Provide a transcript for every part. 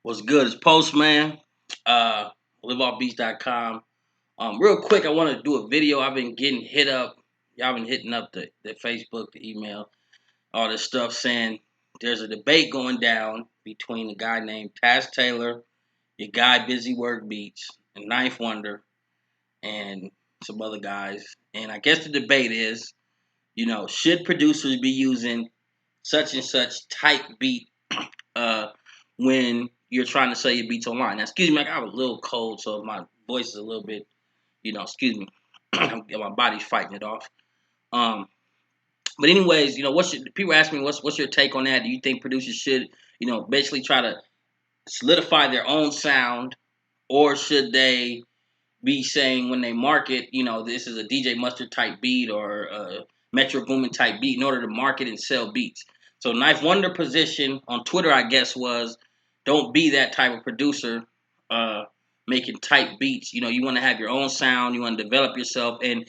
What's good? It's Postman. LiveOffBeats.com. Real quick, I want to do a video. I've been getting hit up. Y'all been hitting up the Facebook, the email, all this stuff saying there's a debate going down between a guy named Taz Taylor, your guy Busywork Beats, and Ninth Wonder, and some other guys. And I guess the debate is, should producers be using such and such type beat uh, when you're trying to sell your beats online. Now, excuse me, I got a little cold, so my voice is a little bit, excuse me, my body's fighting it off. Um, but anyways, people ask me what's your take on that? Do you think producers should, basically try to solidify their own sound, or should they be saying when they market, this is a DJ Mustard type beat or a Metro Boomin type beat in order to market and sell beats? So Knife Wonder position on Twitter, I guess, was don't be that type of producer uh, making type beats. You want to have your own sound. You want to develop yourself. And,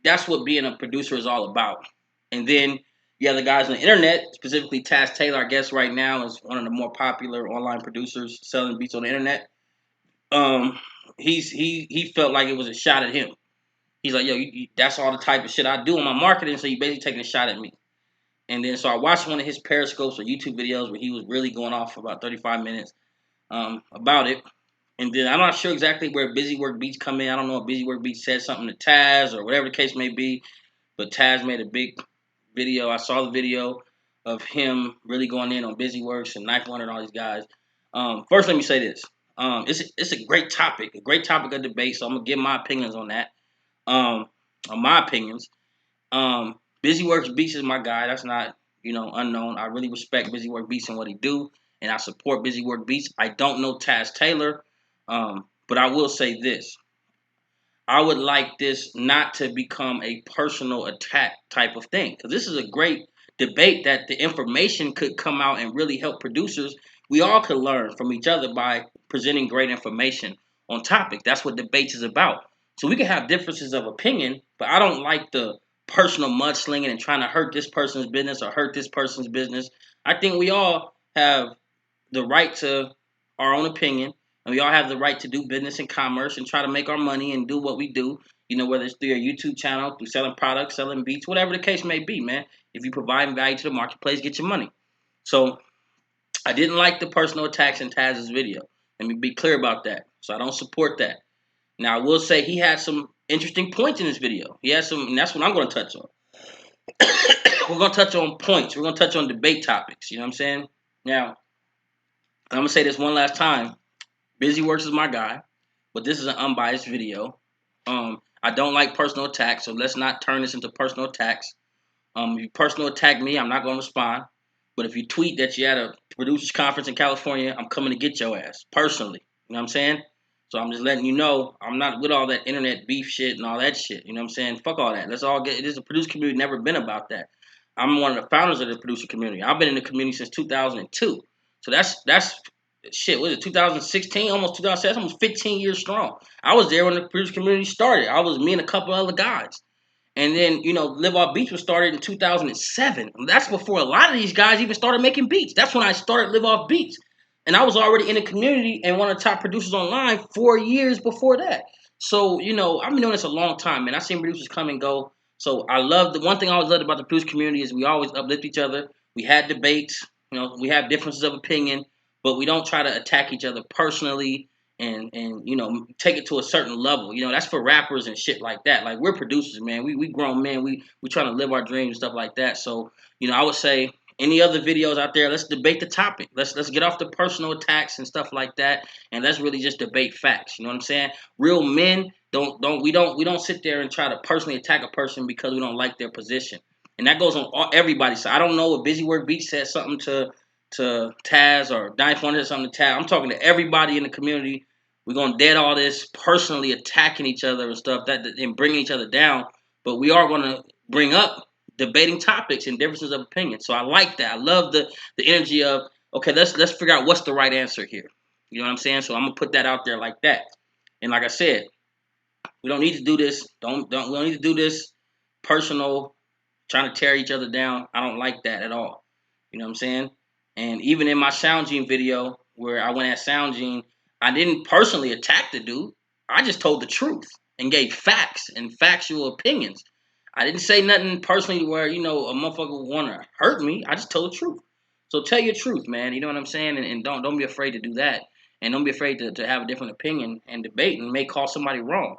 that's what being a producer is all about. And then you have the guys on the internet, specifically Taz Taylor, I guess right now is one of the more popular online producers selling beats on the internet. Um, he felt like it was a shot at him. He's like, yo, that's all the type of shit I do in my marketing, so you basically taking a shot at me. And then so I watched one of his Periscopes or YouTube videos where he was really going off for about 35 minutes about it. And then I'm not sure exactly where Busywork Beats come in. I don't know if Busywork Beats said something to Taz or whatever the case may be, but Taz made a big video. I saw the video of him really going in on Busyworks and Knife Wonder and all these guys. First, let me say this. It's a great topic of debate. So I'm gonna give my opinions on that. On my opinions, Busyworks Beats is my guy. That's not unknown. I really respect Busywork Beats and what he do, and I support Busywork Beats. I don't know Taz Taylor, but I will say this: I would like this not to become a personal attack type of thing, because this is a great debate that the information could come out and really help producers. We all could learn from each other by presenting great information on topic. That's what debates is about. So we can have differences of opinion, but I don't like the personal mudslinging and trying to hurt this person's business or hurt this person's business. I think we all have the right to our own opinion, and we all have the right to do business and commerce and try to make our money and do what we do. Whether it's through your YouTube channel, through selling products, selling beats, whatever the case may be, man. If you provide value to the marketplace, get your money. So I didn't like the personal attacks in Taz's video. Let me be clear about that. So I don't support that. Now, I will say he had some interesting points in his video. He had some, and that's what I'm going to touch on. We're going to touch on points. We're going to touch on debate topics. You know what I'm saying? Now, I'm going to say this one last time. Busyworks is my guy, but this is an unbiased video. I don't like personal attacks, so let's not turn this into personal attacks. If you personal attack me, I'm not going to respond. But if you tweet that you're at a producers conference in California, I'm coming to get your ass personally. You know what I'm saying? So I'm just letting you know I'm not with all that internet beef shit and all that shit. You know what I'm saying? Fuck all that. Let's all get it. Is a producer community never been about that. I'm one of the founders of the producer community. I've been in the community since 2002. So that's shit. What is it? 2016, almost 2007, almost 15 years strong. I was there when the producer community started. I was me and a couple other guys. And then, Live Off Beats was started in 2007. That's before a lot of these guys even started making beats. That's when I started Live Off Beats. And I was already in the community and one of the top producers online 4 years before that. So, I've been doing this a long time, man. I've seen producers come and go. So I love, the one thing I always loved about the producer community is we always uplift each other. We had debates. We have differences of opinion, but we don't try to attack each other personally and take it to a certain level. That's for rappers and shit like that. Like, we're producers, man. We grown men. We trying to live our dreams and stuff like that. So, I would say any other videos out there, let's debate the topic. Let's get off the personal attacks and stuff like that, and let's really just debate facts. You know what I'm saying? Real men we don't sit there and try to personally attack a person because we don't like their position. And that goes on everybody's side. I don't know if Busywork Beats said something to Taz or Knife Wonder said something to Taz. I'm talking to everybody in the community. We're gonna dead all this personally attacking each other and stuff and bringing each other down. But we are gonna bring up debating topics and differences of opinion. So I like that. I love the energy of, okay, let's figure out what's the right answer here. You know what I'm saying? So I'm gonna put that out there like that. And like I said, we don't need to do this. We don't need to do this personal, trying to tear each other down. I don't like that at all. You know what I'm saying? And even in my Sound Gene video, where I went at Sound Gene. I didn't personally attack the dude. I just told the truth and gave facts and factual opinions. I didn't say nothing personally where, a motherfucker would want to hurt me. I just told the truth. So tell your truth, man. You know what I'm saying? And don't be afraid to do that. And don't be afraid to have a different opinion and debate and may call somebody wrong.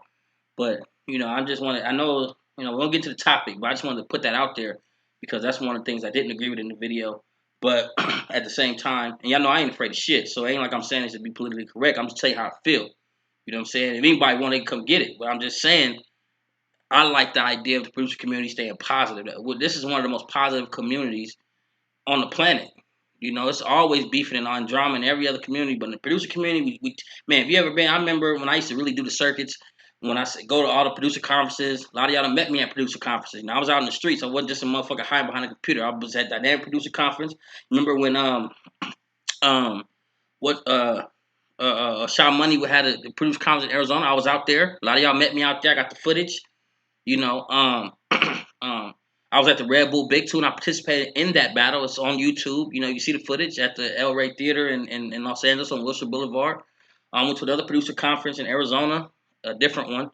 But, I just want to, I know, we won't get to the topic, but I just wanted to put that out there because that's one of the things I didn't agree with in the video. But at the same time, and y'all know I ain't afraid of shit, so it ain't like I'm saying this to be politically correct. I'm just telling you how I feel. You know what I'm saying? If anybody want to come get it, but I'm just saying I like the idea of the producer community staying positive. This is one of the most positive communities on the planet. It's always beefing and on drama in every other community, but in the producer community, man, if you ever been, I remember when I used to really do the circuits, when I go to all the producer conferences, a lot of y'all done met me at producer conferences. Now, I was out in the streets. I wasn't just a motherfucker hiding behind a computer. I was at Dynamic Producer Conference. Remember when Shaw Money had a producer conference in Arizona? I was out there. A lot of y'all met me out there. I got the footage. I was at the Red Bull Big Two and I participated in that battle. It's on YouTube. You see the footage at the El Rey Theater in Los Angeles on Wilshire Boulevard. I went to another producer conference in Arizona, a different one.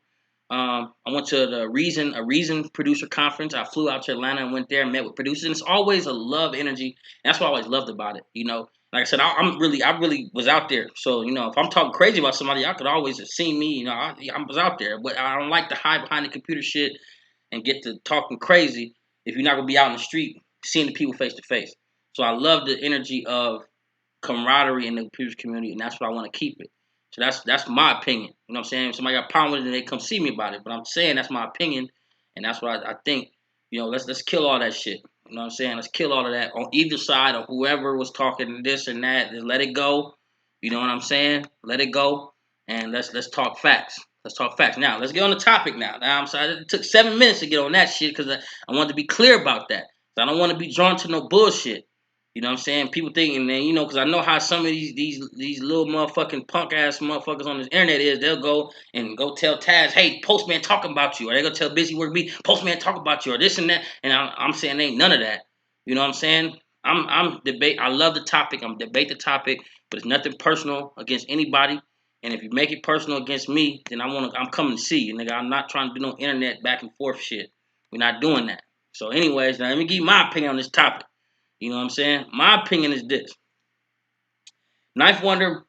I went to a Reason producer conference. I flew out to Atlanta and went there and met with producers. And it's always a love energy. And that's what I always loved about it. Like I said, I really was out there. So if I'm talking crazy about somebody, I could always have seen me. I was out there, but I don't like to hide behind the computer shit and get to talking crazy if you're not gonna be out in the street seeing the people face to face. So I love the energy of camaraderie in the producer community, and that's what I want to keep it. So that's my opinion. You know what I'm saying? If somebody got a problem with it, then they come see me about it. But I'm saying that's my opinion, and that's what I think. Let's kill all that shit. You know what I'm saying? Let's kill all of that on either side of whoever was talking this and that. Just let it go. You know what I'm saying? Let it go, and let's talk facts. Let's talk facts. Now, let's get on the topic now. I'm sorry, it took 7 minutes to get on that shit because I wanted to be clear about that. So I don't want to be drawn to no bullshit. You know what I'm saying? People thinking, man, because I know how some of these little motherfucking punk ass motherfuckers on this internet is. They'll go tell Taz, hey, Postman talking about you. Or they go tell Busywork B, Postman talking about you, or this and that. And I'm saying ain't none of that. You know what I'm saying? I'm debate. I love the topic. I'm debate the topic, but it's nothing personal against anybody. And if you make it personal against me, then I'm coming to see you, nigga. I'm not trying to do no internet back and forth shit. We're not doing that. So anyways, now let me give you my opinion on this topic. You know what I'm saying? My opinion is this. Knife Wonder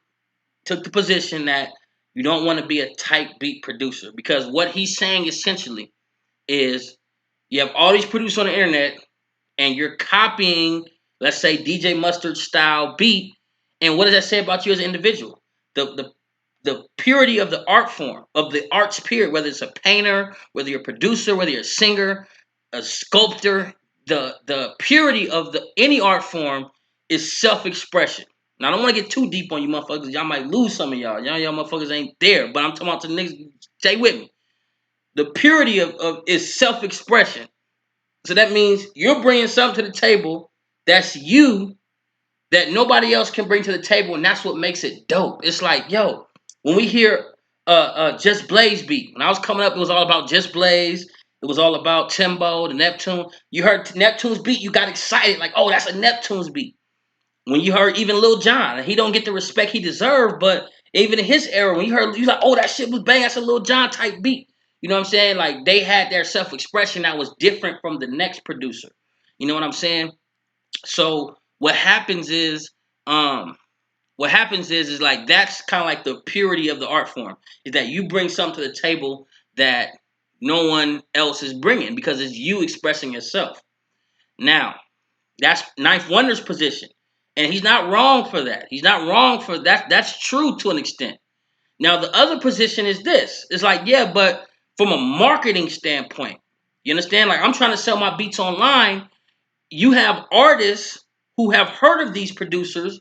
took the position that you don't want to be a tight beat producer because what he's saying essentially is you have all these producers on the internet and you're copying, let's say, DJ Mustard style beat. And what does that say about you as an individual? The purity of the art form, of the arts period, whether it's a painter, whether you're a producer, whether you're a singer, a sculptor, the purity of any art form is self-expression. Now, I don't want to get too deep on you motherfuckers. Y'all might lose some of y'all. Y'all motherfuckers ain't there. But I'm talking about to the niggas. Stay with me. The purity of is self-expression. So that means you're bringing something to the table that's you that nobody else can bring to the table, and that's what makes it dope. It's like, yo, when we hear Just Blaze beat, when I was coming up, it was all about Just Blaze. It was all about Timbo, the Neptune. You heard Neptune's beat, you got excited, like, oh, that's a Neptune's beat. When you heard even Lil Jon, he don't get the respect he deserved, but even in his era, when you heard, you like, oh, that shit was bang, that's a Lil Jon type beat. You know what I'm saying? Like, they had their self-expression that was different from the next producer. You know what I'm saying? So what happens is like that's kind of like the purity of the art form is that you bring something to the table that no one else is bringing because it's you expressing yourself. Now, that's Ninth Wonder's position, and he's not wrong for that. He's not wrong for that. That's true to an extent. Now, the other position is this. It's like, yeah, but from a marketing standpoint, you understand? Like, I'm trying to sell my beats online. You have artists who have heard of these producers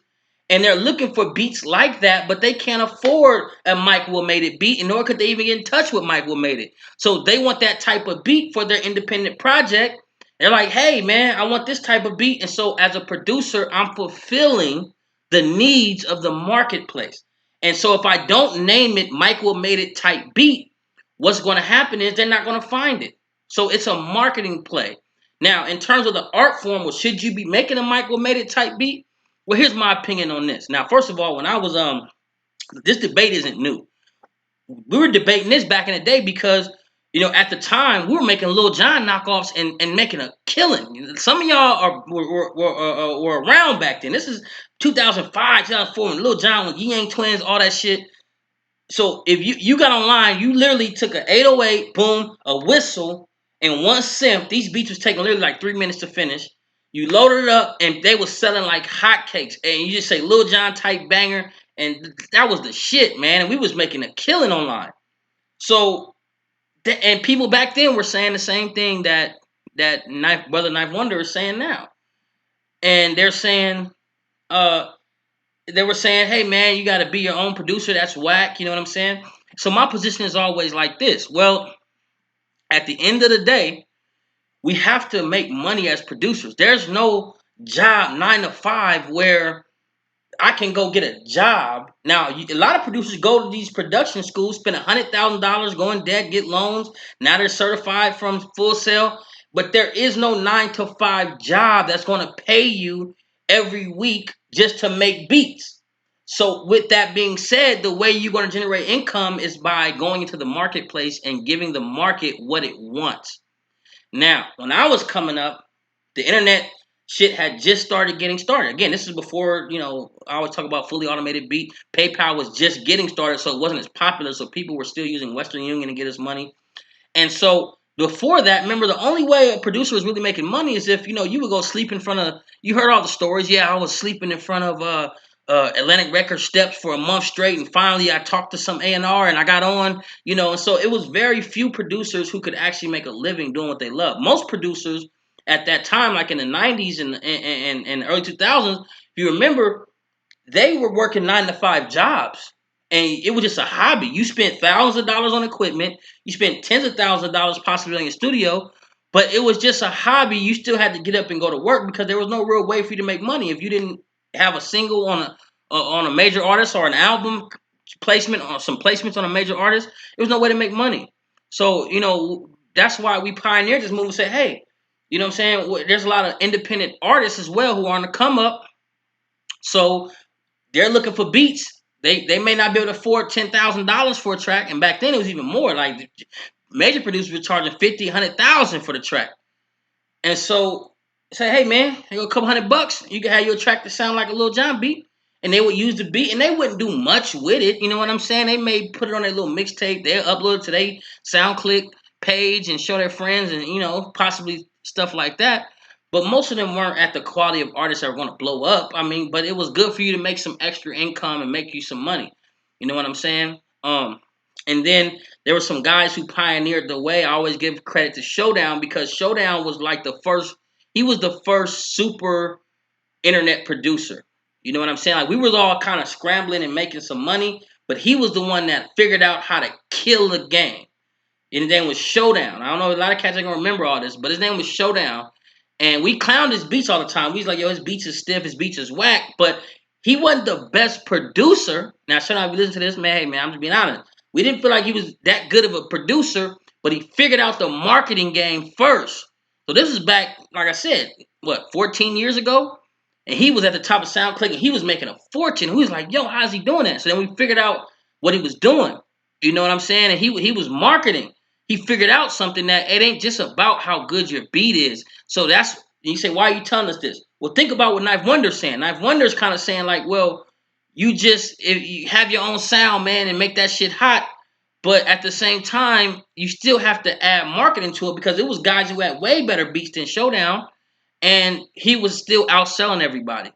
and they're looking for beats like that, but they can't afford a Mike Will Made It beat, and nor could they even get in touch with Mike Will Made It. So they want that type of beat for their independent project. They're like, hey, man, I want this type of beat. And so as a producer, I'm fulfilling the needs of the marketplace. And so if I don't name it Mike Will Made It type beat, what's going to happen is they're not going to find it. So it's a marketing play. Now, in terms of the art form, well, should you be making a Mike Will Made It type beat? Well, here's my opinion on this. Now, first of all, when I was this debate isn't new. We were debating this back in the day because at the time we were making Lil Jon knockoffs and making a killing. Some of y'all were around back then. This is 2005, 2004, when Lil Jon, when Yang Twins, all that shit. So if you got online, you literally took an 808, boom, a whistle, and one synth. These beats was taking literally like 3 minutes to finish. You loaded it up, and they was selling like hotcakes. And you just say Lil Jon type banger, and that was the shit, man. And we was making a killing online. So, and people back then were saying the same thing that Brother Knife Wonder is saying now. And they're saying, they were saying, hey man, you got to be your own producer. That's whack. You know what I'm saying? So my position is always like this. Well, at the end of the day, we have to make money as producers. There's no job 9 to 5 where I can go get a job. Now, a lot of producers go to these production schools, spend $100,000, go in debt, get loans. Now they're certified from Full Sail. But there is no 9 to 5 job that's going to pay you every week just to make beats. So with that being said, the way you're going to generate income is by going into the marketplace and giving the market what it wants. Now, when I was coming up, the internet shit had just started getting started. Again, this is before, I always talk about fully automated beat. PayPal was just getting started, so it wasn't as popular. So people were still using Western Union to get us money. And so before that, remember, the only way a producer was really making money is if, you would go sleep in front of, you heard all the stories. Yeah, I was sleeping in front of Atlantic Records steps for a month straight. And finally I talked to some A&R and I got on, and so it was very few producers who could actually make a living doing what they love. Most producers at that time, like in the 90s and early 2000s, if you remember, they were working 9 to 5 jobs. And it was just a hobby. You spent thousands of dollars on equipment. You spent tens of thousands of dollars possibly on your studio. But it was just a hobby. You still had to get up and go to work because there was no real way for you to make money. If you didn't have a single on a major artist or an album placement or some placements on a major artist, there was no way to make money. So, that's why we pioneered this move and said, hey, you know what I'm saying? There's a lot of independent artists as well who are on the come up. So they're looking for beats. They may not be able to afford $10,000 for a track, and back then it was even more. Like major producers were charging $50,000, $100,000 for the track, and so say, hey man, here go a couple $100. You can have your track to sound like a Lil Jon beat, and they would use the beat, and they wouldn't do much with it. You know what I'm saying? They may put it on their little mixtape. They'll upload it to their SoundClick page and show their friends, and possibly stuff like that. But most of them weren't at the quality of artists that were going to blow up. I mean, but it was good for you to make some extra income and make you some money. You know what I'm saying? And then there were some guys who pioneered the way. I always give credit to Showdown because Showdown was like the first. He was the first super internet producer. You know what I'm saying? Like we was all kind of scrambling and making some money, but he was the one that figured out how to kill the game. And his name was Showdown. I don't know, a lot of cats ain't gonna remember all this, but his name was Showdown. And we clowned his beats all the time. We was like, yo, his beats is stiff, his beats is whack. But he wasn't the best producer. Now, should I listen to this, man? Hey, man, I'm just being honest. We didn't feel like he was that good of a producer, but he figured out the marketing game first. So this is back, like I said, 14 years ago? And he was at the top of SoundClick, and he was making a fortune. We was like, yo, how's he doing that? So then we figured out what he was doing. You know what I'm saying? And he was marketing. He figured out something that it ain't just about how good your beat is. So that's, you say, why are you telling us this? Well, think about what Knife Wonder's saying. Knife Wonder's kind of saying like, well, if you have your own sound, man, and make that shit hot. But at the same time, you still have to add marketing to it because it was guys who had way better beats than Showdown. And he was still outselling everybody.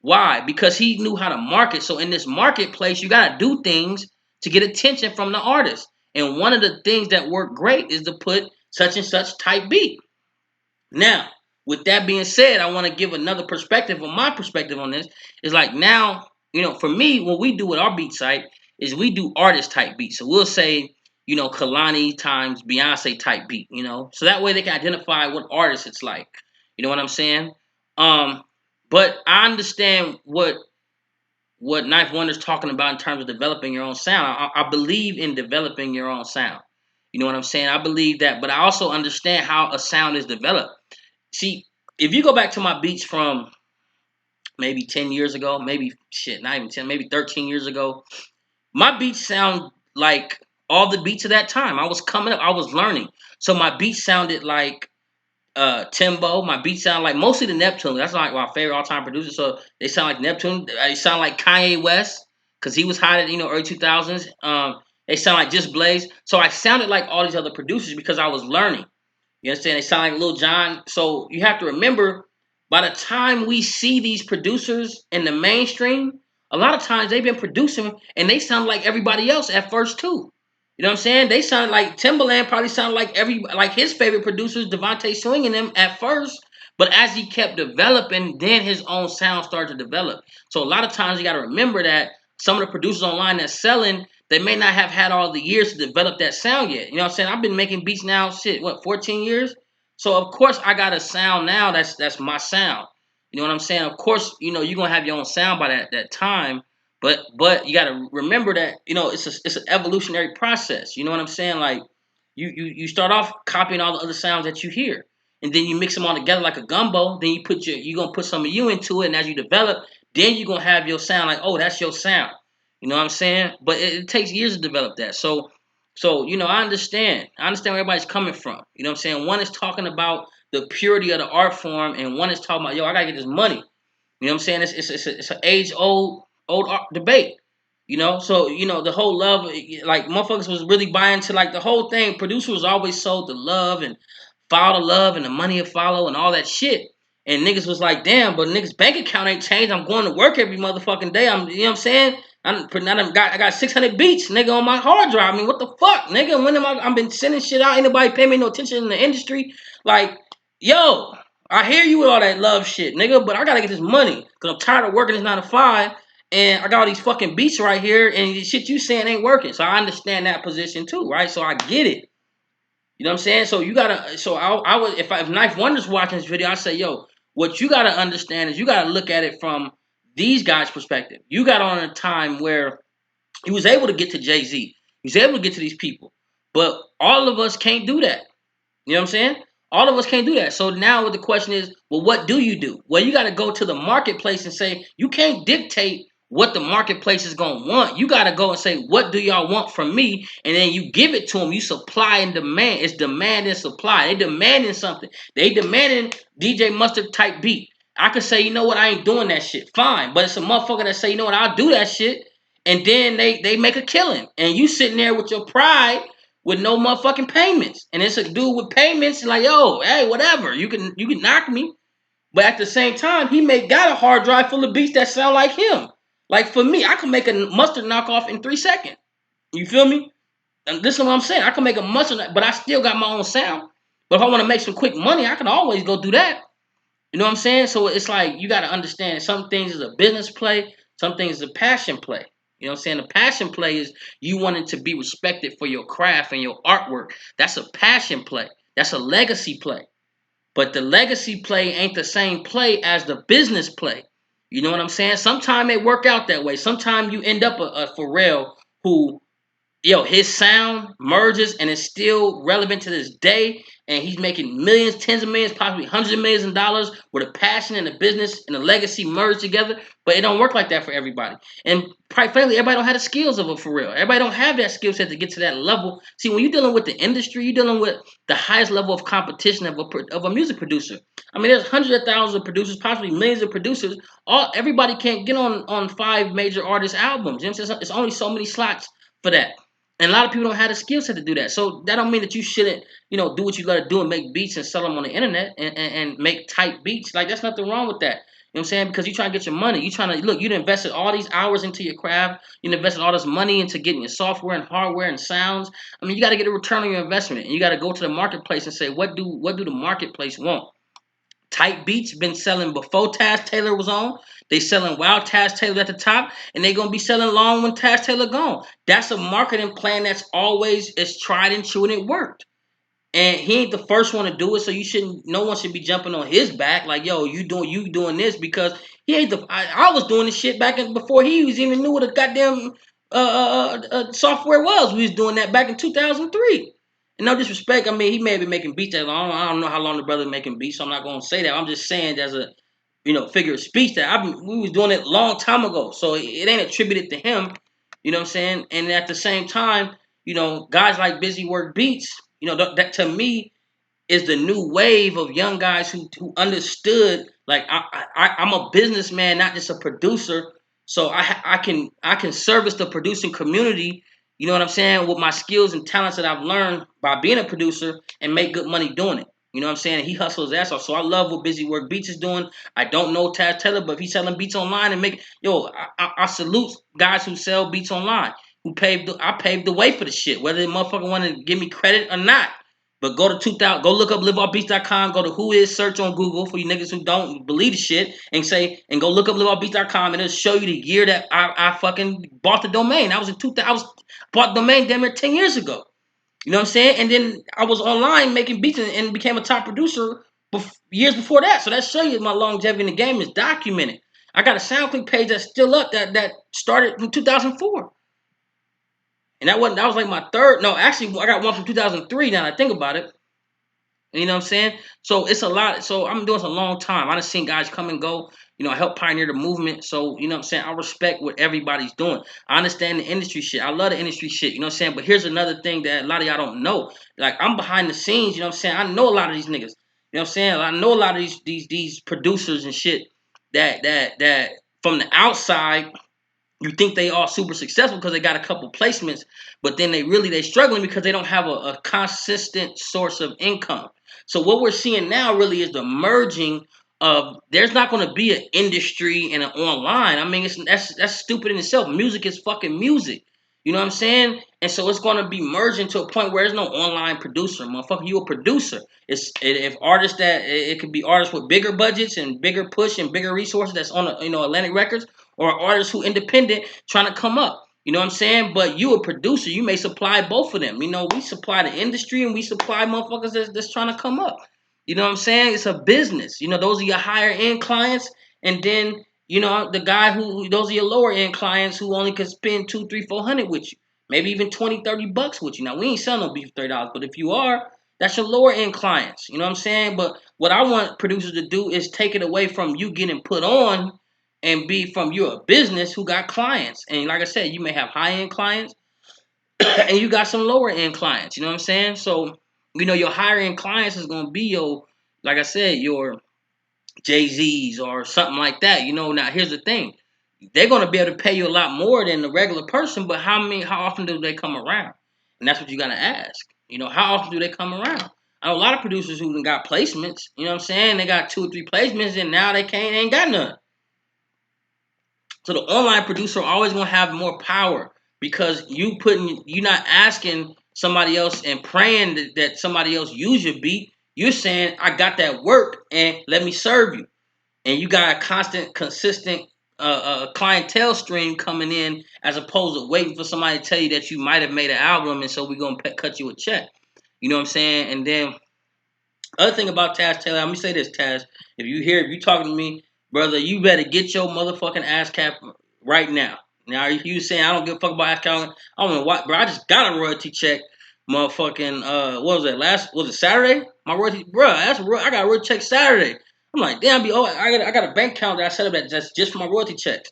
Why? Because he knew how to market. So in this marketplace, you got to do things to get attention from the artist. And one of the things that work great is to put such and such type beat. Now, with that being said, I want to give another perspective. On my perspective on this is like now, for me, what we do with our beat site is we do artist type beats. So we'll say, Kalani times Beyonce type beat, so that way they can identify what artist it's like. You know what I'm saying? But I understand what Knife Wonder's talking about in terms of developing your own sound. I believe in developing your own sound. You know what I'm saying? I believe that, but I also understand how a sound is developed. See, if you go back to my beats from maybe 10 years ago, maybe shit, not even 10, maybe 13 years ago. My beats sound like all the beats of that time. I was coming up, I was learning. So my beats sounded like Timbo. My beats sound like mostly the Neptune. That's like my favorite all-time producer. So they sound like Neptune. They sound like Kanye West because he was hot at early 2000s. They sound like Just Blaze. So I sounded like all these other producers because I was learning. You understand? They sound like Lil Jon. So you have to remember, by the time we see these producers in the mainstream, a lot of times they've been producing and they sound like everybody else at first too. You know what I'm saying? They sound like Timbaland probably sounded like his favorite producers, Devontae Swing and them at first. But as he kept developing, then his own sound started to develop. So a lot of times you got to remember that some of the producers online that's selling, they may not have had all the years to develop that sound yet. You know what I'm saying? I've been making beats now, 14 years? So of course I got a sound now that's my sound. You know what I'm saying? Of course, you're gonna have your own sound by that time. But you gotta remember that, it's an evolutionary process. You know what I'm saying? Like you start off copying all the other sounds that you hear. And then you mix them all together like a gumbo. Then you're gonna put some of you into it, and as you develop, then you're gonna have your sound like, oh, that's your sound. You know what I'm saying? But it takes years to develop that. So I understand. I understand where everybody's coming from. You know what I'm saying? One is talking about the purity of the art form, and one is talking about, yo, I gotta get this money. You know what I'm saying? It's an age old debate. So the whole love, like motherfuckers was really buying to like the whole thing. Producer was always sold the love and follow the love and the money to follow and all that shit. And niggas was like, damn, but niggas bank account ain't changed. I'm going to work every motherfucking day. You know what I'm saying? I got 600 beats, nigga, on my hard drive. I mean, what the fuck, nigga? When I've been sending shit out? Ain't nobody paying me no attention in the industry. Like, yo, I hear you with all that love shit, nigga, but I gotta get this money because I'm tired of working this 9 to 5, and I got all these fucking beats right here, and the shit you saying ain't working. So I understand that position too, right? So I get it. You know what I'm saying? So you gotta. So I would, if Knife Wonder's watching this video, I say, yo, what you gotta understand is you gotta look at it from these guys' perspective. You got on a time where he was able to get to Jay-Z. He was able to get to these people, but all of us can't do that. You know what I'm saying? All of us can't do that. So now the question is, well, what do you do? Well, you got to go to the marketplace and say, you can't dictate what the marketplace is going to want. You got to go and say, what do y'all want from me? And then you give it to them. You supply and demand. It's demand and supply. They demanding something. They demanding DJ Mustard type beat. I could say, you know what? I ain't doing that shit. Fine. But it's a motherfucker that say, you know what? I'll do that shit. And then they make a killing. And you sitting there with your pride with no motherfucking payments. And it's a dude with payments like, yo, hey, whatever. You can knock me. But at the same time, he got a hard drive full of beats that sound like him. Like for me, I can make a Mustard knockoff in 3 seconds. You feel me? And this is what I'm saying. I can make a Mustard, but I still got my own sound. But if I want to make some quick money, I can always go do that. You know what I'm saying? So it's like you got to understand some things is a business play, some things is a passion play. You know what I'm saying? The passion play is you wanting to be respected for your craft and your artwork. That's a passion play. That's a legacy play. But the legacy play ain't the same play as the business play. You know what I'm saying? Sometimes it work out that way. Sometimes you end up a Pharrell who, his sound merges and is still relevant to this day. And he's making millions, tens of millions, possibly hundreds of millions of dollars with a passion and a business and a legacy merged together. But it don't work like that for everybody. And quite frankly, everybody don't have the skills of a Pharrell. Everybody don't have that skill set to get to that level. See, when you're dealing with the industry, you're dealing with the highest level of competition of a music producer. I mean, there's hundreds of thousands of producers, possibly millions of producers. Everybody can't get on 5 major artist albums. You know what I'm saying? It's only so many slots for that. And a lot of people don't have the skill set to do that. So that don't mean that you shouldn't, do what you got to do and make beats and sell them on the internet and make tight beats. Like, there's nothing wrong with that. You know what I'm saying? Because you're trying to get your money. You're trying to, look, you invested all these hours into your craft. You invested all this money into getting your software and hardware and sounds. I mean, you got to get a return on your investment. And you got to go to the marketplace and say, what do the marketplace want? Tight beats been selling before Taz Taylor was on. They selling while Taz Taylor at the top, and they gonna be selling long when Taz Taylor gone. That's a marketing plan that's always is tried and true, and it worked. And he ain't the first one to do it, so no one should be jumping on his back like, yo, you doing this because he ain't I was doing this shit before he was even knew what a goddamn software was. We was doing that back in 2003. And no disrespect, I mean, he may have been making beats that long. I don't know how long the brother making beats, so I'm not gonna say that. I'm just saying figure of speech that we was doing it a long time ago. So it ain't attributed to him. You know what I'm saying? And at the same time, guys like Busywork Beats, that to me is the new wave of young guys who understood, like, I'm a businessman, not just a producer. So I can service the producing community. You know what I'm saying, with my skills and talents that I've learned by being a producer, and make good money doing it. You know what I'm saying? He hustles his ass off. So I love what Busywork Beats is doing. I don't know Taz Taylor, but if he's selling beats online and I salute guys who sell beats online. I paved the way for the shit, whether the motherfucker want to give me credit or not. But go to 2000, go look up liveoffbeats.com, go to who is search on Google for you niggas who don't believe the shit, and go look up liveoffbeats.com, and it'll show you the year that I fucking bought the domain. I was in 2000, bought the domain damn near 10 years ago. You know what I'm saying? And then I was online making beats and became a top producer years before that. So that shows you my longevity in the game is documented. I got a SoundClick page that's still up that started from 2004. And that was like my third. No, actually, I got one from 2003. Now that I think about it, you know what I'm saying? So it's a lot. So I'm doing this a long time. I done seen guys come and go. I help pioneer the movement. So you know what I'm saying. I respect what everybody's doing. I understand the industry shit. I love the industry shit. You know what I'm saying. But here's another thing that a lot of y'all don't know. Like, I'm behind the scenes. You know what I'm saying. I know a lot of these niggas. You know what I'm saying. I know a lot of these producers and shit that from the outside, you think they are super successful because they got a couple placements, but then they struggling because they don't have a consistent source of income. So what we're seeing now really is the merging of, there's not going to be an industry and an online. I mean, that's stupid in itself. Music is fucking music. You know what I'm saying? And so it's going to be merging to a point where there's no online producer, motherfucker. You a producer. If artists it could be artists with bigger budgets and bigger push and bigger resources that's on Atlantic Records, or artists who independent trying to come up. You know what I'm saying? But you a producer, you may supply both of them. We supply the industry and we supply motherfuckers that's trying to come up. You know what I'm saying? It's a business. Those are your higher end clients, and then the guy those are your lower end clients who only could spend 2, 3, 400 with you, maybe even 20, $30 with you. Now, we ain't selling no beef for $30, but if you are, that's your lower end clients. You know what I'm saying? But what I want producers to do is take it away from you getting put on, and be from you're a business who got clients. And like I said, you may have high end clients and you got some lower end clients. You know what I'm saying? So, your higher end clients is gonna be like I said, your Jay-Z's or something like that. Now here's the thing. They're gonna be able to pay you a lot more than the regular person, but how often do they come around? And that's what you gotta ask. How often do they come around? I know a lot of producers who got placements, you know what I'm saying? They got 2 or 3 placements and now they ain't got none. So the online producer always gonna have more power because you're not asking somebody else and praying that somebody else use your beat. You're saying, I got that work and let me serve you. And you got a constant, consistent clientele stream coming in, as opposed to waiting for somebody to tell you that you might have made an album and so we're gonna cut you a check. You know what I'm saying? And then other thing about Taz Taylor, let me say this, Taz. If you talking to me, brother, you better get your motherfucking ass cap right now. Now, if you saying I don't give a fuck about ass cap, I don't know what, bro. I just got a royalty check, motherfucking. What was that? Was it Saturday? My royalty, bro. I got a royalty check Saturday. I'm like, damn, I got a bank account that I set up that's just for my royalty checks.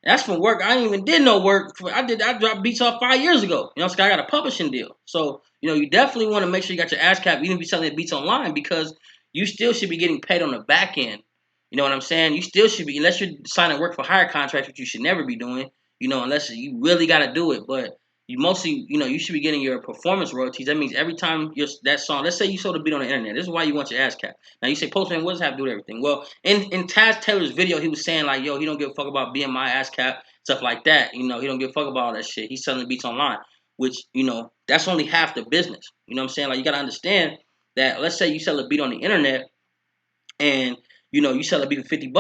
That's from work. I ain't even did no work. I dropped beats off 5 years ago. So I got a publishing deal. So, you definitely want to make sure you got your ass cap, even if you're selling beats online, because you still should be getting paid on the back end. You know what I'm saying? You still should be, unless you're signing work for hire contracts, which you should never be doing, unless you really got to do it. But you mostly, you should be getting your performance royalties. That means every time that song, let's say you sold a beat on the internet. This is why you want your ass cap. Now you say, Postman, what does that have to do with everything? Well, in Taz Taylor's video, he was saying like, yo, he don't give a fuck about being my ass cap, stuff like that. He don't give a fuck about all that shit. He's selling beats online, which, that's only half the business. You know what I'm saying? Like, you got to understand that, let's say you sell a beat on the internet and, you sell a beat for $50.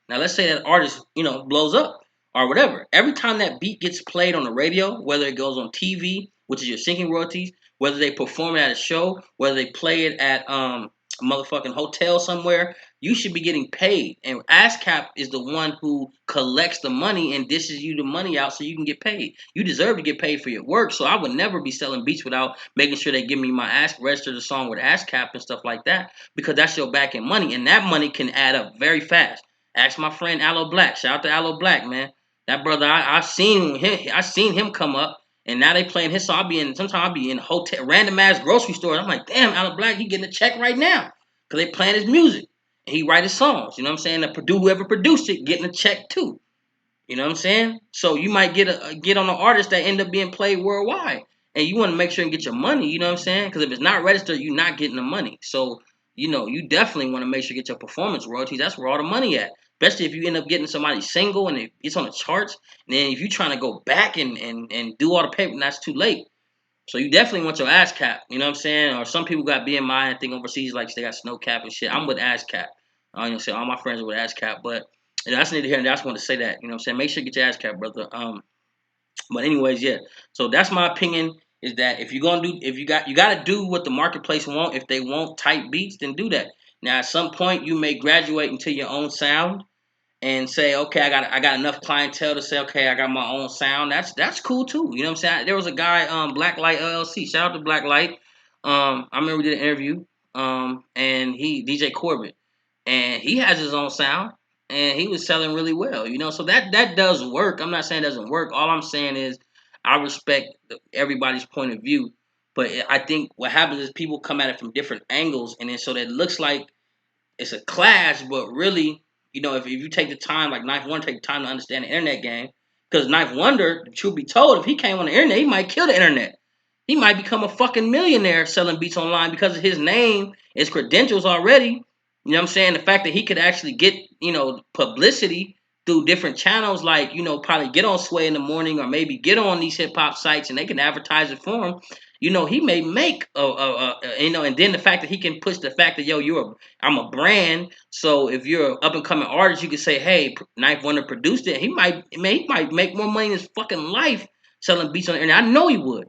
Now, let's say that artist, blows up or whatever. Every time that beat gets played on the radio, whether it goes on TV, which is your syncing royalties, whether they perform it at a show, whether they play it at a motherfucking hotel somewhere, you should be getting paid. And ASCAP is the one who collects the money and dishes you the money out so you can get paid. You deserve to get paid for your work, so I would never be selling beats without making sure they give me my register the song with ASCAP and stuff like that, because that's your back end money, and that money can add up very fast. Ask my friend Aloe Black. Shout out to Aloe Black, man. That brother, I seen him. I seen him come up, and now they playing his song. Sometimes I'll be in hotel, random ass grocery stores. I'm like, damn, Aloe Black, he getting a check right now because they playing his music and he write his songs. You know what I'm saying? Whoever produced it, getting a check too. You know what I'm saying? So you might get on an artist that end up being played worldwide, and you want to make sure and get your money. You know what I'm saying? Because if it's not registered, you're not getting the money. So you definitely want to make sure you get your performance royalties. That's where all the money at. Especially if you end up getting somebody single and it's on the charts. And then if you're trying to go back and do all the paper, that's too late. So you definitely want your ass cap. You know what I'm saying? Or some people got BMI and think overseas like they got snow cap and shit. I'm with ass cap. I don't say all my friends are with ass cap, but that's neither here and there. I just want to say that. You know what I'm saying? Make sure you get your ass cap, brother. But anyways, yeah. So that's my opinion. Is that if you gotta do what the marketplace want. If they want tight beats, then do that. Now at some point you may graduate into your own sound and say, okay, I got enough clientele to say, okay, I got my own sound. That's cool too. You know what I'm saying? There was a guy, Blacklight LLC. Shout out to Blacklight. I remember we did an interview. And he DJ Corbett, and he has his own sound, and he was selling really well. So that does work. I'm not saying it doesn't work. All I'm saying is I respect everybody's point of view, but I think what happens is people come at it from different angles, and then so that it looks like it's a clash, but really, if you take the time, like Knife Wonder, take the time to understand the internet game, because Knife Wonder, truth be told, if he came on the internet, he might kill the internet. He might become a fucking millionaire selling beats online because of his name, his credentials already. You know what I'm saying? The fact that he could actually get, publicity through different channels, like, probably get on Sway in the morning or maybe get on these hip hop sites and they can advertise it for him. He may make and then the fact that he can push the fact that I'm a brand. So if you're an up and coming artist, you can say, hey, Knife Wonder produced it. He might make more money in his fucking life selling beats on the internet. I know he would.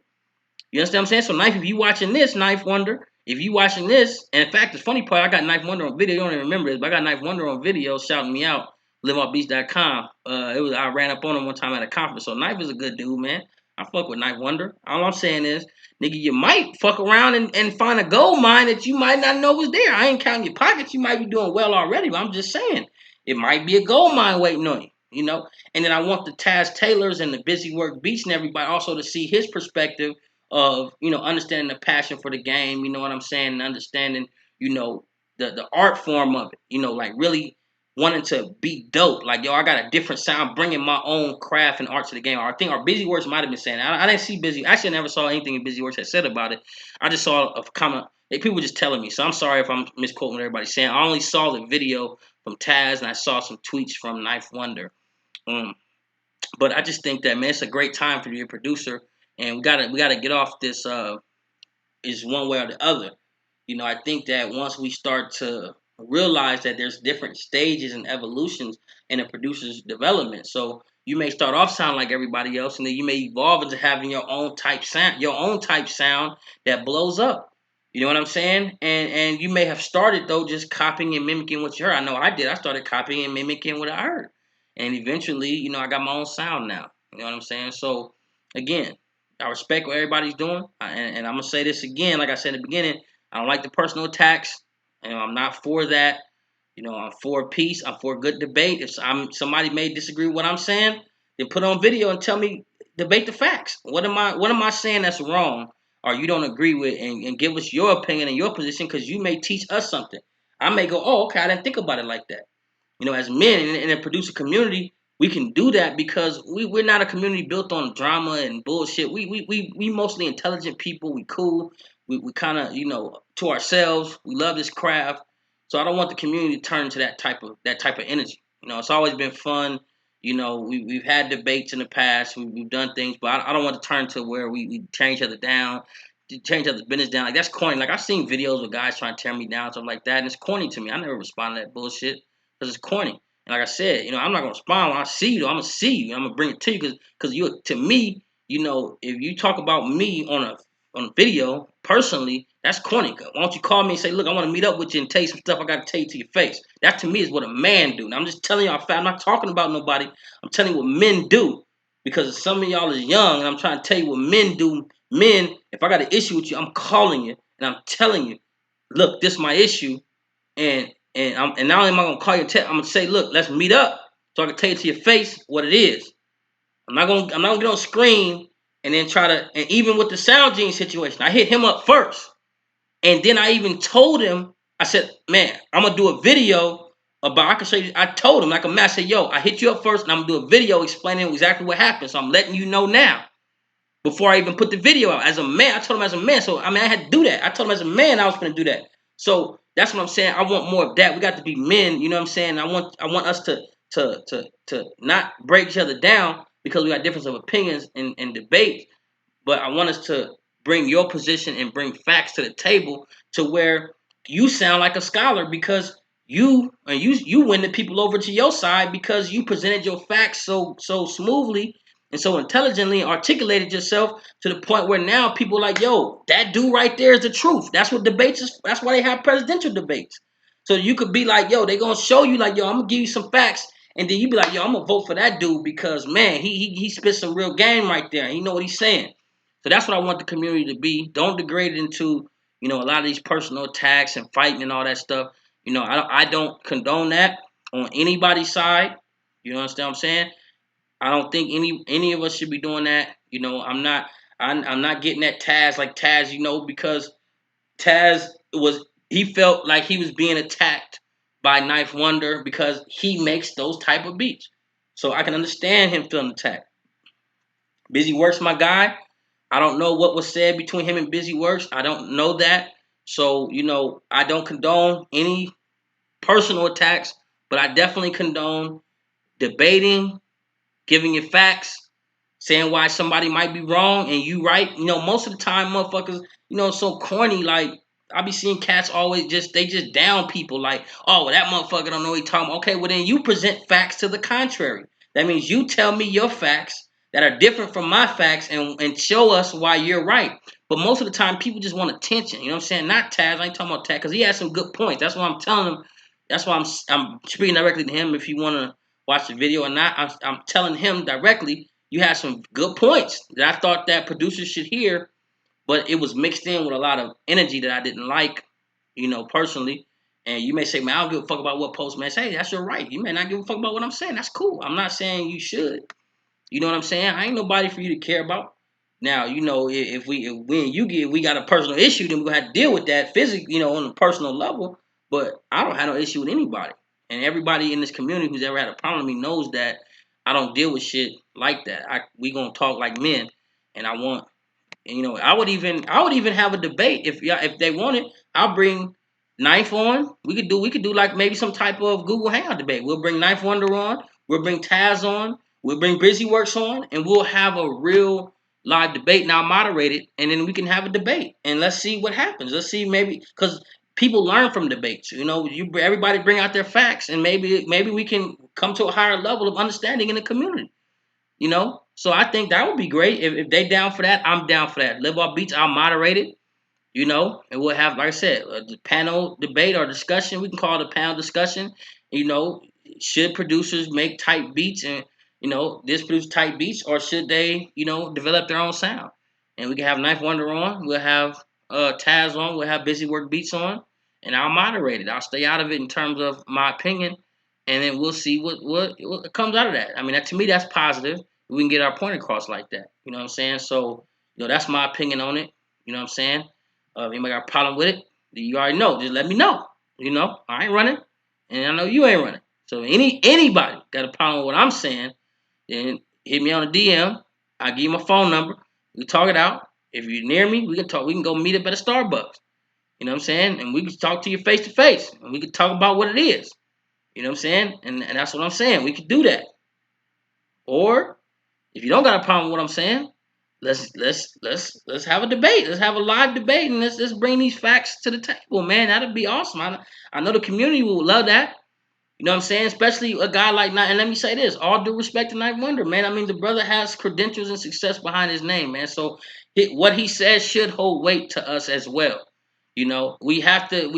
You understand what I'm saying? So Knife, if you watching this, Knife Wonder, if you watching this, and in fact, the funny part, I got Knife Wonder on video. You don't even remember this, but I got Knife Wonder on video shouting me out, liveoffbeats.com. I ran up on him one time at a conference. So Knife is a good dude, man. I fuck with Knife Wonder. All I'm saying is, nigga, you might fuck around and find a gold mine that you might not know was there. I ain't counting your pockets. You might be doing well already, but I'm just saying, it might be a gold mine waiting on you. And then I want the Taz Taylors and the Busywork Beats and everybody also to see his perspective of understanding the passion for the game, you know what I'm saying, and understanding the art form of it, like really wanting to be dope, like I got a different sound, bringing my own craft and art to the game. I think our Busyworks might have been saying that. I didn't see Busy, actually I never saw anything in Busyworks that said about it. I just saw a comment, people were just telling me, so I'm sorry if I'm misquoting what everybody's saying. I only saw the video from Taz and I saw some tweets from Knife Wonder. But I just think that, man, it's a great time for you to be a producer, and we gotta get off this is one way or the other. I think that once we start to realize that there's different stages and evolutions in a producer's development. So you may start off sound like everybody else, and then you may evolve into having your own type sound that blows up. You know what I'm saying? And you may have started though just copying and mimicking what you heard. I know I did. I started copying and mimicking what I heard. And eventually, I got my own sound now. You know what I'm saying? So again, I respect what everybody's doing. And I'm gonna say this again, like I said in the beginning, I don't like the personal attacks. I'm not for that. I'm for peace. I'm for good debate. If somebody may disagree with what I'm saying, then put on video and tell me, debate the facts. What am I saying that's wrong or you don't agree with, and give us your opinion and your position, because you may teach us something. I may go, oh, okay, I didn't think about it like that. As men in a producer community, we can do that because we're not a community built on drama and bullshit. We mostly intelligent people. We cool. We kind of, to ourselves. We love this craft. So I don't want the community to turn to that type of energy. It's always been fun. We've had debates in the past. We've done things, but I don't want to turn to where we tear each other down, change other business down. Like, that's corny. Like, I've seen videos of guys trying to tear me down, stuff like that, and it's corny to me. I never respond to that bullshit because it's corny. And like I said, I'm not gonna respond when I see you. I'm gonna see you. I'm gonna bring it to you because you, to me, if you talk about me on a video personally, that's corny. Why don't you call me and say, look, I want to meet up with you and tell you some stuff I got to tell you to your face. That to me is what a man do. Now, I'm just telling y'all, I'm not talking about nobody. I'm telling you what men do, because some of y'all is young, and I'm trying to tell you what men do. Men, if I got an issue with you, I'm calling you and I'm telling you, look, this is my issue, and And not only am I gonna call you, I'm gonna say, look, let's meet up so I can tell you to your face what it is. I'm not gonna get on screen and then try to. And even with the Sound Gene situation, I hit him up first, and then I even told him, I said, man, I'm gonna do a video about. I can show you. I told him like a man. I said, yo, I hit you up first, and I'm gonna do a video explaining exactly what happened. So I'm letting you know now before I even put the video out. As a man, I told him as a man. So I mean, I had to do that. I told him as a man I was gonna do that. So that's what I'm saying. I want more of that. We got to be men. You know what I'm saying? I want us to not break each other down because we got difference of opinions and debate, but I want us to bring your position and bring facts to the table to where you sound like a scholar because you win the people over to your side because you presented your facts so smoothly and so intelligently and articulated yourself to the point where now people are like, yo, that dude right there is the truth. That's what debates is. That's why they have presidential debates. So you could be like, yo, they gonna show you like, yo, I'm gonna give you some facts, and then you be like, yo, I'm gonna vote for that dude because man, he spit some real game right there. He know what he's saying. So that's what I want the community to be. Don't degrade it into, a lot of these personal attacks and fighting and all that stuff. I don't condone that on anybody's side. You understand what I'm saying? I don't think any of us should be doing that. I'm not getting at Taz like Taz, because Taz he felt like he was being attacked by Knife Wonder because he makes those type of beats. So I can understand him feeling attacked. Busy Works, my guy. I don't know what was said between him and Busy Works. I don't know that. So, I don't condone any personal attacks, but I definitely condone debating, giving you facts, saying why somebody might be wrong and you right. Most of the time, motherfuckers, so corny. Like I be seeing cats always they just down people. Like, oh, well, that motherfucker don't know what he talking about. Okay, well then you present facts to the contrary. That means you tell me your facts that are different from my facts and show us why you're right. But most of the time, people just want attention. You know what I'm saying? Not Taz. I ain't talking about Taz because he has some good points. That's why I'm telling him. That's why I'm speaking directly to him. If you want to watch the video or not, I'm telling him directly. You had some good points that I thought that producers should hear, but it was mixed in with a lot of energy that I didn't like, personally. And you may say, man, I don't give a fuck about what Postman say. That's your right. You may not give a fuck about what I'm saying. That's cool. I'm not saying you should. You know what I'm saying? I ain't nobody for you to care about. Now, if we and we got a personal issue, then we're gonna have to deal with that physically, on a personal level. But I don't have no issue with anybody. And everybody in this community who's ever had a problem with me knows that I don't deal with shit like that. We gonna talk like men. And I want I would even have a debate if they wanted. I'll bring Knife on. We could do like maybe some type of Google Hangout debate. We'll bring Knife Wonder on. We'll bring Taz on. We'll bring Busyworks on, and we'll have a real live debate. Now moderated, and then we can have a debate, and let's see what happens. Let's see maybe because people learn from debates. Everybody bring out their facts, and maybe we can come to a higher level of understanding in the community. So I think that would be great if they down for that. I'm down for that. Live Off Beats, I'll moderate it. And we'll have, like I said, a panel debate or discussion. We can call it a panel discussion. You know, should producers make type beats and this produce type beats, or should they develop their own sound? And we can have Knife Wonder on. We'll have Taz on. We'll have Busy Work Beats on, and I'll moderate it. I'll stay out of it in terms of my opinion, and then we'll see what comes out of that. I mean, to me, that's positive. We can get our point across like that. You know what I'm saying? So, that's my opinion on it. You know what I'm saying? If anybody got a problem with it, you already know. Just let me know. I ain't running, and I know you ain't running. So anybody got a problem with what I'm saying, then hit me on a DM. I'll give you my phone number. We talk it out. If you're near me, we can talk. We can go meet up at a Starbucks. You know what I'm saying? And we can talk to you face to face. And we can talk about what it is. You know what I'm saying? And that's what I'm saying. We could do that. Or if you don't got a problem with what I'm saying, let's have a debate. Let's have a live debate and let's bring these facts to the table, man. That'd be awesome. I know the community will love that. You know what I'm saying? Especially a guy like Knight. And let me say this, all due respect to Knight Wonder, man. I mean, the brother has credentials and success behind his name, man. So what he says should hold weight to us as well. We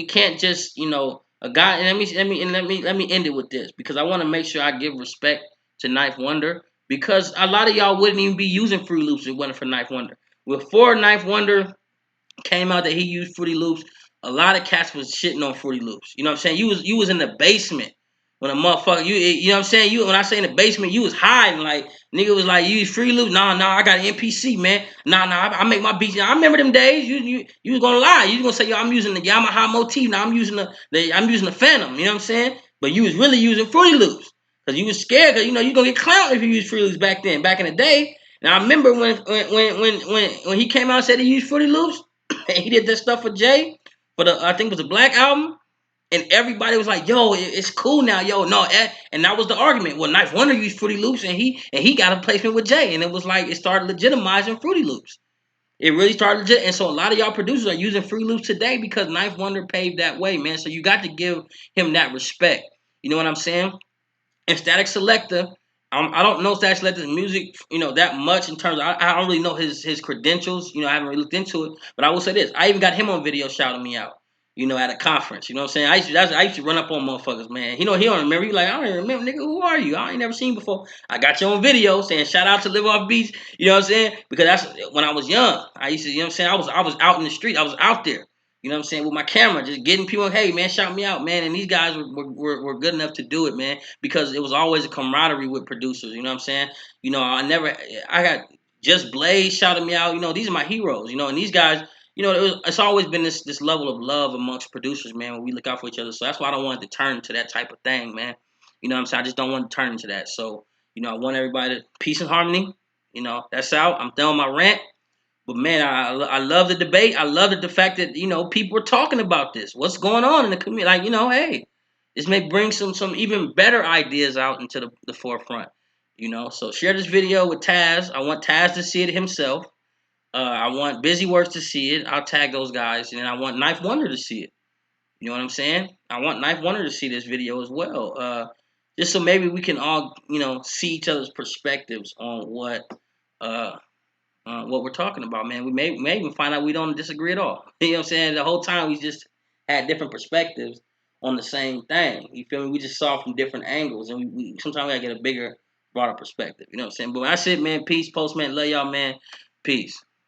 can't just, a guy. And let me end it with this because I want to make sure I give respect to Knife Wonder because a lot of y'all wouldn't even be using Fruity Loops if it wasn't for Knife Wonder. Before Knife Wonder came out that he used Fruity Loops, a lot of cats was shitting on Fruity Loops. You know what I'm saying? You was in the basement when a motherfucker you know what I'm saying? You when I say in the basement, you was hiding like nigga was like you use Fruity Loops. Nah, I got an NPC, man. Nah, I make my beats. I remember them days. You was gonna lie. You was gonna say, yo, I'm using the Yamaha motif. Now I'm using the Phantom. You know what I'm saying? But you was really using Fruity Loops. Cause you was scared, cause you know you gonna get clowned if you use Fruity Loops back then, back in the day. And I remember when he came out and said he used Fruity Loops, and he did that stuff for Jay for the I think it was a Black album, and everybody was like, "Yo, it's cool now, yo." No, and that was the argument. Well, Knife Wonder used Fruity Loops, and he got a placement with Jay, and it was like it started legitimizing Fruity Loops. It really started legit, and so a lot of y'all producers are using Fruity Loops today because Knife Wonder paved that way, man. So you got to give him that respect. You know what I'm saying? And Static Selector, I don't know Static Selector's music, that much in terms of, I don't really know his credentials. I haven't really looked into it. But I will say this. I even got him on video shouting me out, at a conference. You know what I'm saying? I used to run up on motherfuckers, man. He don't remember. He like, I don't even remember, nigga, who are you? I ain't never seen you before. I got you on video saying shout out to Live Off Beats. You know what I'm saying? Because that's when I was young. I used to, you know what I'm saying? I was out in the street. I was out there. You know what I'm saying? With my camera, just getting people, hey, man, shout me out, man. And these guys were good enough to do it, man, because it was always a camaraderie with producers. You know what I'm saying? I got Just Blaze shouted me out. These are my heroes, and these guys, it's always been this level of love amongst producers, man, when we look out for each other. So that's why I don't want it to turn into that type of thing, man. You know what I'm saying? I just don't want to turn into that. So, I want everybody to peace and harmony. That's out. I'm done with my rant. But man, I love the debate. I love the fact that people are talking about this. What's going on in the community? Like hey, this may bring some even better ideas out into the forefront. So share this video with Taz. I want Taz to see it himself. I want Busyworks to see it. I'll tag those guys, and I want Knife Wonder to see it. You know what I'm saying? I want Knife Wonder to see this video as well. Just so maybe we can all see each other's perspectives on what we're talking about, man. We may even find out we don't disagree at all. You know what I'm saying? The whole time we just had different perspectives on the same thing. You feel me? We just saw from different angles, and we sometimes we gotta get a bigger, broader perspective. You know what I'm saying? But that's it, man. Peace, Postman. Love y'all, man. Peace.